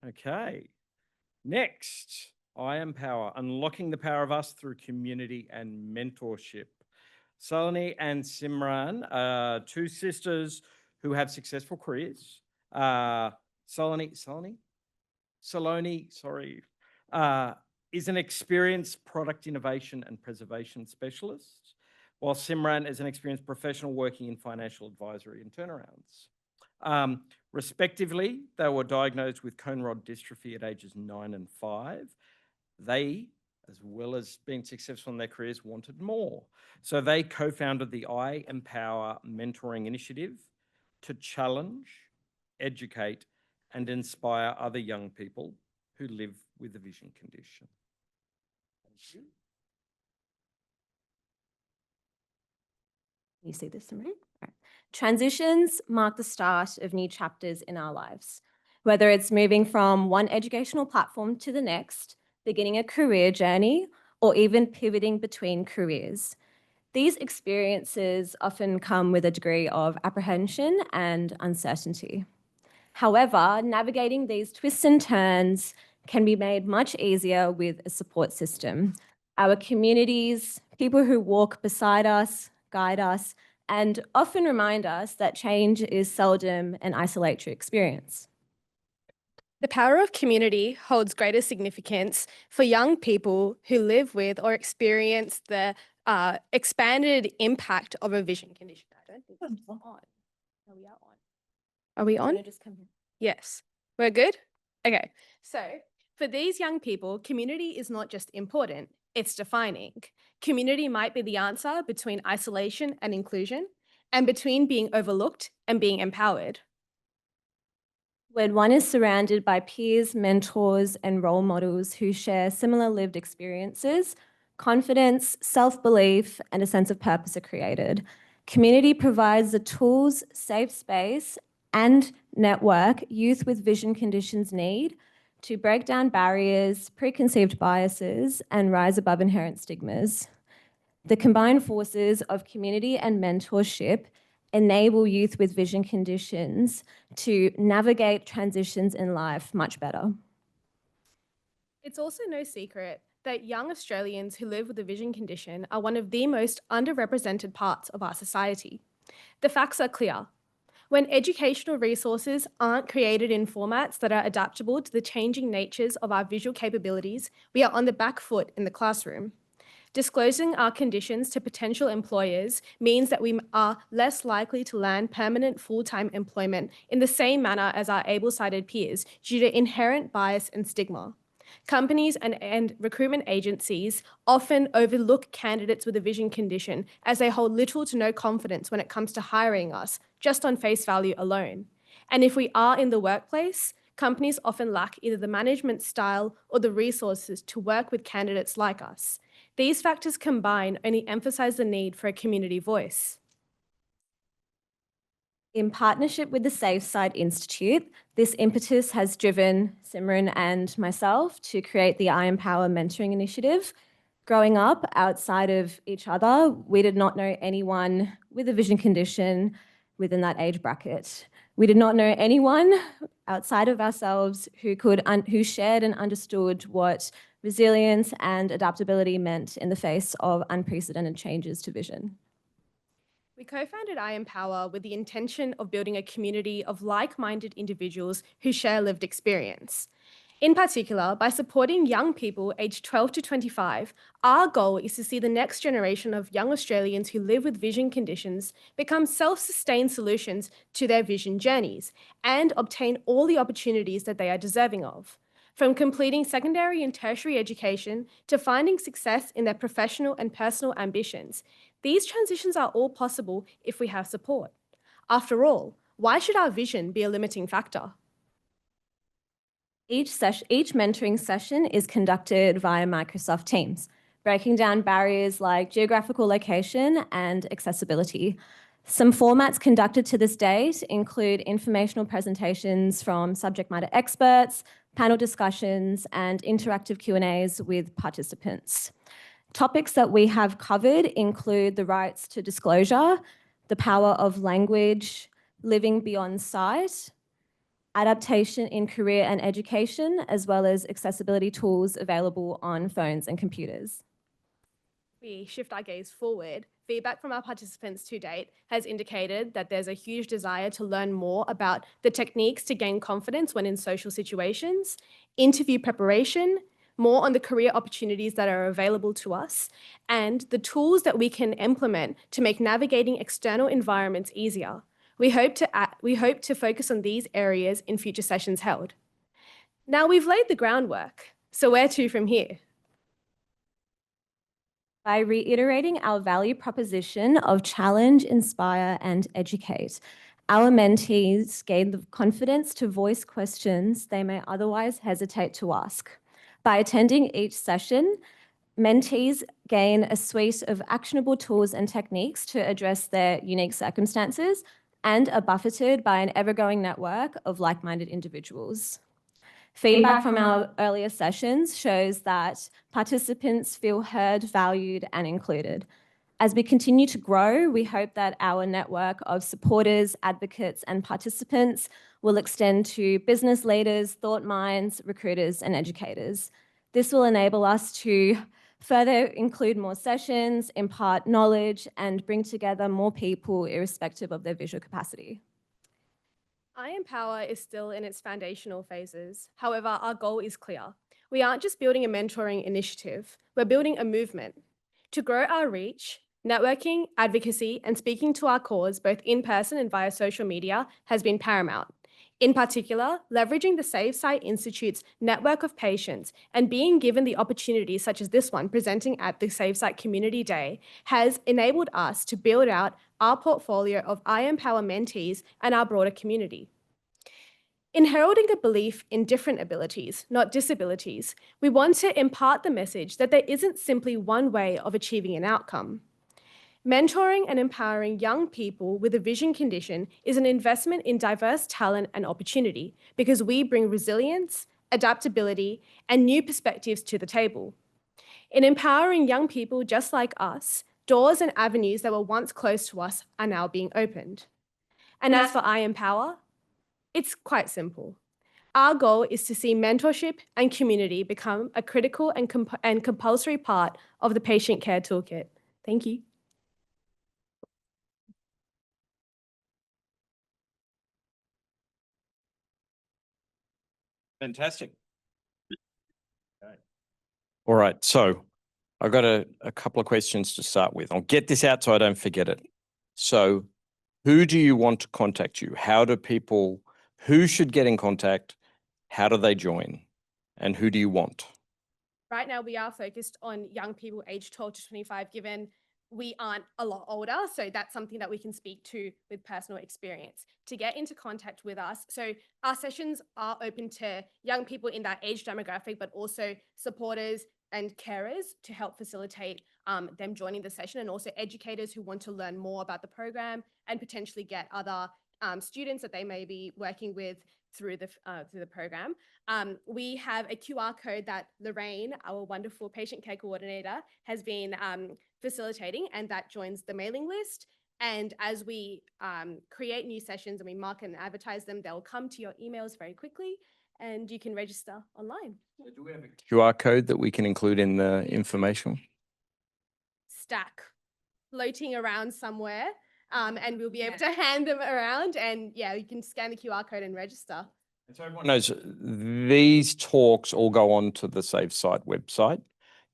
Okay. Next, I Empower, unlocking the power of us through community and mentorship. Salonee and Simran are two sisters who have successful careers. Salonee, sorry, uh, is an experienced product innovation and preservation specialist, while Simran is an experienced professional working in financial advisory and turnarounds. Respectively, they were diagnosed with cone rod dystrophy at ages 9 and 5. They, as well as being successful in their careers, wanted more. So they co-founded the I Empower Mentoring Initiative to challenge, educate, and inspire other young people who live with a vision condition. Thank you. You see this, Simran? Right. Transitions mark the start of new chapters in our lives, whether it's moving from one educational platform to the next, beginning a career journey, or even pivoting between careers. These experiences often come with a degree of apprehension and uncertainty. However, navigating these twists and turns can be made much easier with a support system. Our communities, people who walk beside us, guide us, and often remind us that change is seldom an isolatory experience. The power of community holds greater significance for young people who live with or experience the expanded impact of a vision condition. I don't think we're on. No, we are on. Are we on? Just come here. Yes. We're good? Okay. So for these young people, community is not just important, it's defining. Community might be the answer between isolation and inclusion, and between being overlooked and being empowered. When one is surrounded by peers, mentors, and role models who share similar lived experiences, confidence, self-belief, and a sense of purpose are created. Community provides the tools, safe space, and network youth with vision conditions need to break down barriers, preconceived biases, and rise above inherent stigmas. The combined forces of community and mentorship enable youth with vision conditions to navigate transitions in life much better. It's also no secret that young Australians who live with a vision condition are one of the most underrepresented parts of our society. The facts are clear. When educational resources aren't created in formats that are adaptable to the changing natures of our visual capabilities, we are on the back foot in the classroom. Disclosing our conditions to potential employers means that we are less likely to land permanent full-time employment in the same manner as our able-sided peers due to inherent bias and stigma. Companies and recruitment agencies often overlook candidates with a vision condition as they hold little to no confidence when it comes to hiring us, just on face value alone. And if we are in the workplace, companies often lack either the management style or the resources to work with candidates like us. These factors combined only emphasize the need for a community voice. In partnership with the Safe Side Institute, this impetus has driven Simran and myself to create the I Empower Mentoring Initiative. Growing up outside of each other, we did not know anyone with a vision condition within that age bracket. We did not know anyone outside of ourselves who shared and understood what resilience and adaptability meant in the face of unprecedented changes to vision. We co-founded I Empower with the intention of building a community of like-minded individuals who share lived experience. In particular, by supporting young people aged 12 to 25, our goal is to see the next generation of young Australians who live with vision conditions become self-sustained solutions to their vision journeys and obtain all the opportunities that they are deserving of. From completing secondary and tertiary education to finding success in their professional and personal ambitions, these transitions are all possible if we have support. After all, why should our vision be a limiting factor? Each mentoring session is conducted via Microsoft Teams, breaking down barriers like geographical location and accessibility. Some formats conducted to this date include informational presentations from subject matter experts, panel discussions, and interactive Q&As with participants. Topics that we have covered include the rights to disclosure, the power of language, living beyond sight, adaptation in career and education, as well as accessibility tools available on phones and computers. We shift our gaze forward, feedback from our participants to date has indicated that there's a huge desire to learn more about the techniques to gain confidence when in social situations, interview preparation, more on the career opportunities that are available to us, and the tools that we can implement to make navigating external environments easier. We hope to focus on these areas in future sessions held. Now we've laid the groundwork, so where to from here? By reiterating our value proposition of challenge, inspire, and educate, our mentees gain the confidence to voice questions they may otherwise hesitate to ask. By attending each session, mentees gain a suite of actionable tools and techniques to address their unique circumstances and are buffeted by an ever-growing network of like-minded individuals. Feedback from our earlier sessions shows that participants feel heard, valued, and included. As we continue to grow, we hope that our network of supporters, advocates, and participants will extend to business leaders, thought minds, recruiters, and educators. This will enable us to further include more sessions, impart knowledge, and bring together more people irrespective of their visual capacity. Empower is still in its foundational phases. However, our goal is clear. We aren't just building a mentoring initiative, we're building a movement. To grow our reach, networking, advocacy, and speaking to our cause, both in person and via social media, has been paramount. In particular, leveraging the SaveSite Institute's network of patients and being given the opportunities such as this one presenting at the SaveSite Community Day has enabled us to build out our portfolio of Empower mentees and our broader community. In heralding a belief in different abilities, not disabilities, we want to impart the message that there isn't simply one way of achieving an outcome. Mentoring and empowering young people with a vision condition is an investment in diverse talent and opportunity because we bring resilience, adaptability, and new perspectives to the table. In empowering young people just like us, doors and avenues that were once closed to us are now being opened. And as for Empower, it's quite simple. Our goal is to see mentorship and community become a critical and compulsory part of the patient care toolkit. Thank you. Fantastic. All right, so I've got a couple of questions to start with. I'll get this out so I don't forget it. So who do you want to contact you? Who should get in contact? How do they join? And who do you want? Right now, we are focused on young people aged 12 to 25, given we aren't a lot older. So that's something that we can speak to with personal experience. To get into contact with us, so our sessions are open to young people in that age demographic, but also supporters and carers to help facilitate them joining the session, and also educators who want to learn more about the program and potentially get other students that they may be working with through the program. We have a QR code that Lorraine, our wonderful patient care coordinator, has been facilitating, and that joins the mailing list. And as we create new sessions and we market and advertise them, they'll come to your emails very quickly and you can register online. So do we have a QR code that we can include in the information? Stack floating around somewhere. And we'll be able to hand them around, and yeah, you can scan the QR code and register. And so everyone knows these talks all go on to the SaveSite website.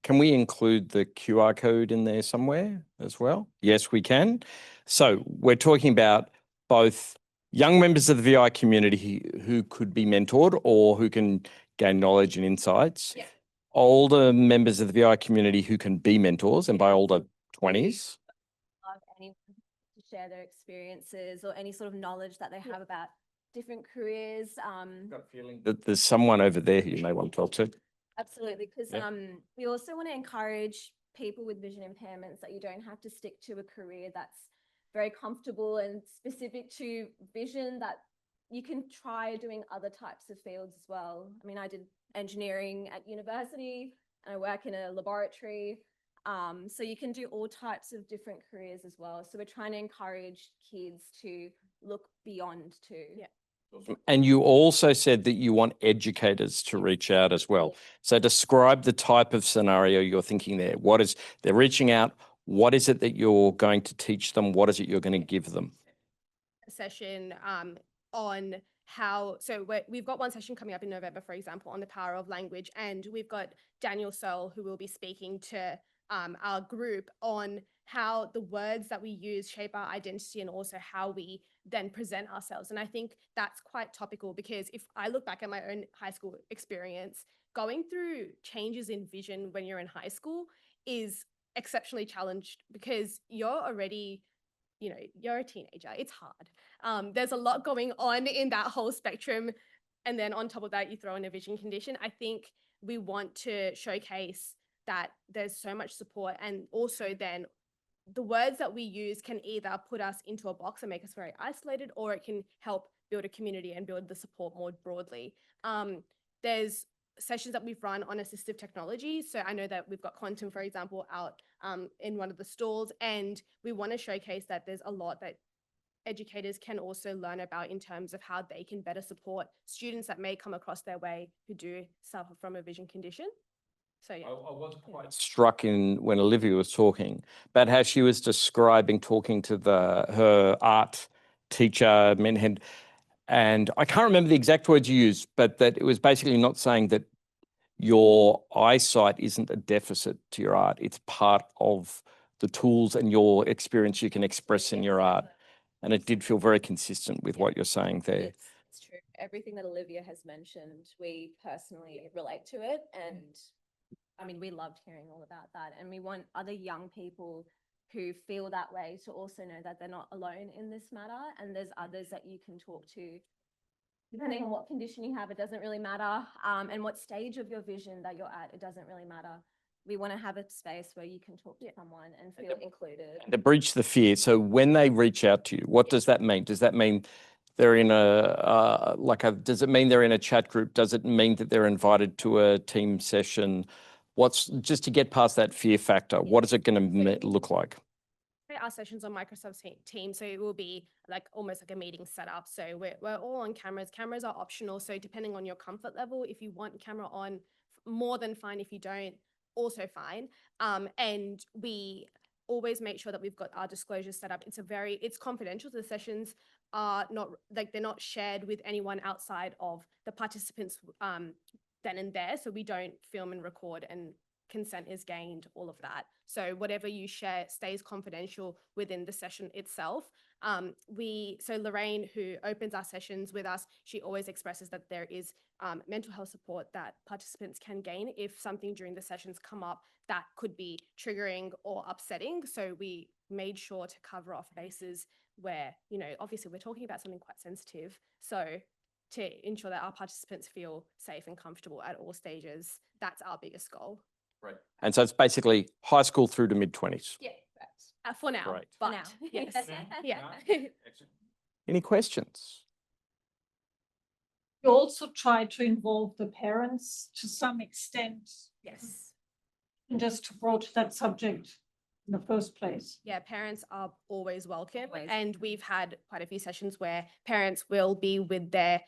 Can we include the QR code in there somewhere as well? Yes, we can. So we're talking about both young members of the VI community who could be mentored or who can gain knowledge and insights. Yeah. Older members of the VI community who can be mentors, and by older, 20s. Love anyone to share their experiences or any sort of knowledge that they have about different careers. I've got a feeling that there's someone over there who you may want to talk to. Absolutely, because Yeah. we also want to encourage people with vision impairments that you don't have to stick to a career that's very comfortable and specific to vision, that you can try doing other types of fields as well. I mean, I did engineering at university and I work in a laboratory. So you can do all types of different careers as well. So we're trying to encourage kids to look beyond too. Yeah. And you also said that you want educators to reach out as well. So describe the type of scenario you're thinking there. They're reaching out. What is it that you're going to teach them? What is it you're going to give them? A session on how, so we've got one session coming up in November, for example, on the power of language. And we've got Daniel Searle, who will be speaking to our group on how the words that we use shape our identity and also how we then present ourselves. And I think that's quite topical, because if I look back at my own high school experience, going through changes in vision when you're in high school is exceptionally challenged, because you're already, you know, you're a teenager. It's hard. There's a lot going on in that whole spectrum. And then on top of that, you throw in a vision condition. I think we want to showcase that there's so much support, and also then the words that we use can either put us into a box and make us very isolated, or it can help build a community and build the support more broadly. There's sessions that we've run on assistive technology. So I know that we've got Quantum, for example, out in one of the stalls, and we want to showcase that there's a lot that educators can also learn about in terms of how they can better support students that may come across their way who do suffer from a vision condition. So yeah. I was quite struck when Olivia was talking about how she was describing talking to her art teacher, Menhen, and I can't remember the exact words you used, but that it was basically not saying that your eyesight isn't a deficit to your art. It's part of the tools and your experience you can express in your art. And it did feel very consistent with what you're saying there. It's true. Everything that Olivia has mentioned, we personally relate to it. And I mean, we loved hearing all about that. And we want other young people who feel that way to also know that they're not alone in this matter. And there's others that you can talk to. Depending on what condition you have, it doesn't really matter. And what stage of your vision that you're at, it doesn't really matter. We want to have a space where you can talk to someone and feel included. To breach the fear. So when they reach out to you, what does that mean? Does that mean they're in does it mean they're in a chat group? Does it mean that they're invited to a team session? Just to get past that fear factor, what is it going to look like? Our sessions on Microsoft Teams, so it will be like almost like a meeting setup. So we're all on cameras. Cameras are optional, so depending on your comfort level, if you want camera on, more than fine. If you don't, also fine. And we always make sure that we've got our disclosures set up. It's confidential. The sessions are not they're not shared with anyone outside of the participants then and there. So we don't film and record, and consent is gained, all of that. So whatever you share stays confidential within the session itself. So Lorraine, who opens our sessions with us, she always expresses that there is mental health support that participants can gain if something during the sessions come up that could be triggering or upsetting. So we made sure to cover off bases where, you know, obviously we're talking about something quite sensitive. So to ensure that our participants feel safe and comfortable at all stages, that's our biggest goal. Right. And so it's basically high school through to mid-20s. Yeah, for now. Right. But For now. yes, yeah. Any questions? You also try to involve the parents to some extent, Yes. and just to broach that subject in the first place. Yeah, parents are always welcome. Always. And we've had quite a few sessions where parents will be with their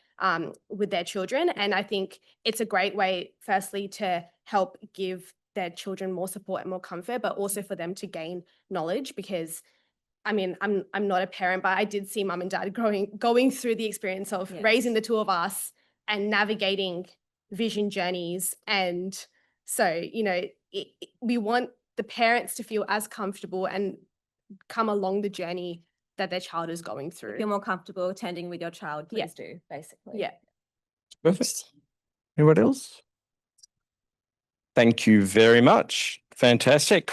children. And I think it's a great way, firstly, to help give their children more support and more comfort, but also for them to gain knowledge, because I mean, I'm not a parent, but I did see mum and dad going through the experience of raising the two of us and navigating vision journeys. And so, you know, we want the parents to feel as comfortable and come along the journey that their child is going through. Feel more comfortable attending with your child, please do, basically. Yeah. Perfect. Anyone else? Thank you very much. Fantastic.